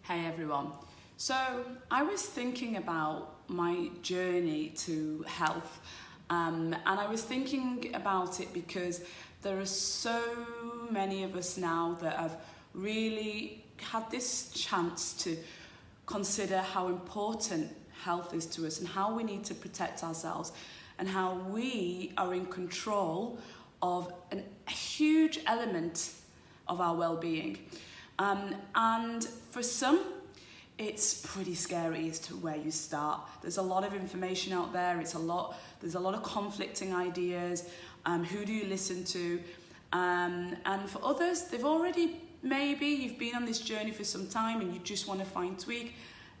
Hey everyone. So I was thinking about my journey to health and I was thinking about it because there are so many of us now that have really had this chance to consider how important health is to us and how we need to protect ourselves and how we are in control of a huge element of our well-being. And for some, it's pretty scary as to where you start. There's a lot of information out there. There's a lot of conflicting ideas. Who do you listen to? And for others, they've already, maybe you've been on this journey for some time and you just want to fine tweak.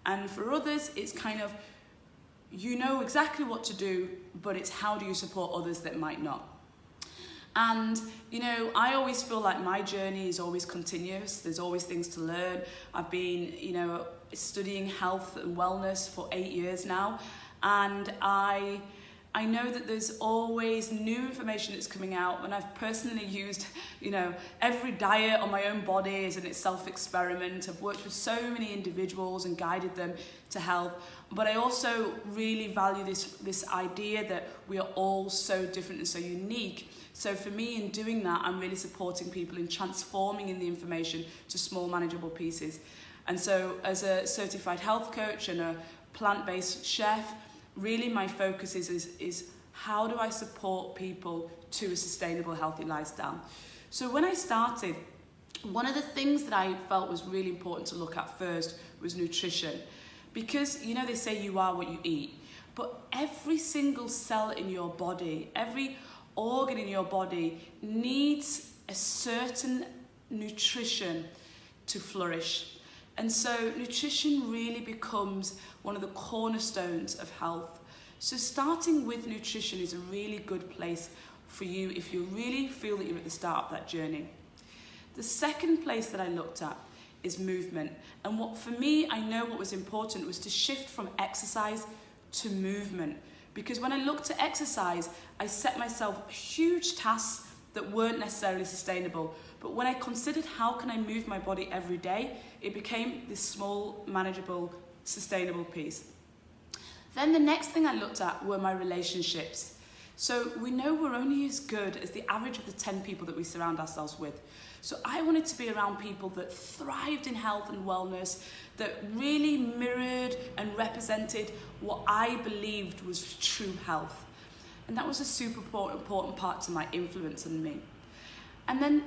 And for others, it's kind of, you know exactly what to do, but it's how do you support others that might not. And, you know, I always feel like my journey is always continuous. There's always things to learn. I've been, you know, studying health and wellness for 8 years now. And I know that there's always new information that's coming out. And I've personally used, you know, every diet on my own body as an self-experiment. I've worked with so many individuals and guided them to health. But I also really value this idea that we are all so different and so unique. So for me, in doing that, I'm really supporting people in transforming in the information to small, manageable pieces. And so as a certified health coach and a plant-based chef, really my focus is how do I support people to a sustainable, healthy lifestyle? So when I started, one of the things that I felt was really important to look at first was nutrition. Because, you know, they say you are what you eat, but every single cell in your body, every organ in your body needs a certain nutrition to flourish. And so nutrition really becomes one of the cornerstones of health. So starting with nutrition is a really good place for you if you really feel that you're at the start of that journey. The second place that I looked at is movement. And what for me, I know what was important was to shift from exercise to movement. Because when I looked at exercise, I set myself huge tasks that weren't necessarily sustainable. But when I considered how can I move my body every day, it became this small, manageable, sustainable piece. Then the next thing I looked at were my relationships. So we know we're only as good as the average of the 10 people that we surround ourselves with. So I wanted to be around people that thrived in health and wellness, that really mirrored and represented what I believed was true health. And that was a super important part to my influence on me. And then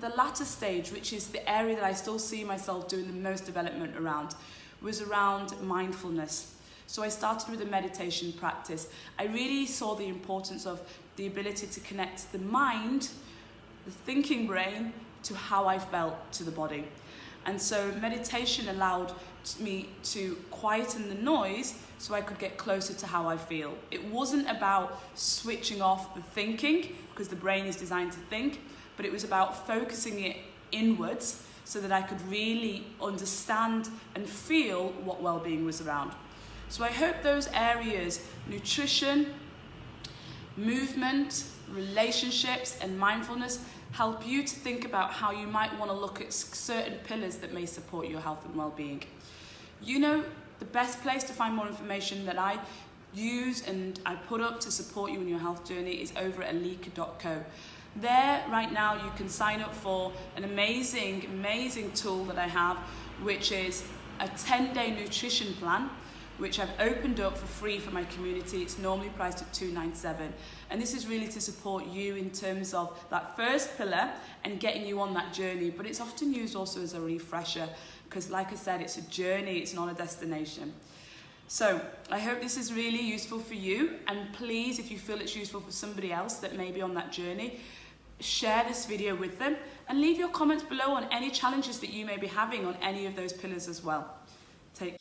the latter stage, which is the area that I still see myself doing the most development around, was around mindfulness. So I started with a meditation practice. I really saw the importance of the ability to connect the mind, the thinking brain, to how I felt to the body. And so meditation allowed me to quieten the noise so I could get closer to how I feel. It wasn't about switching off the thinking, because the brain is designed to think, but it was about focusing it inwards so that I could really understand and feel what well-being was around. So I hope those areas, nutrition, movement, relationships, and mindfulness, help you to think about how you might want to look at certain pillars that may support your health and well-being. You know, the best place to find more information that I use and I put up to support you in your health journey is over at 𝐓𝐫𝐿𝐼𝐶𝐻. There, right now, you can sign up for an amazing tool that I have, which is a 10-day nutrition plan, which I've opened up for free for my community. It's normally priced at $297. And this is really to support you in terms of that first pillar and getting you on that journey. But it's often used also as a refresher because, like I said, it's a journey, it's not a destination. So I hope this is really useful for you. And please, if you feel it's useful for somebody else that may be on that journey, share this video with them and leave your comments below on any challenges that you may be having on any of those pillars as well. Take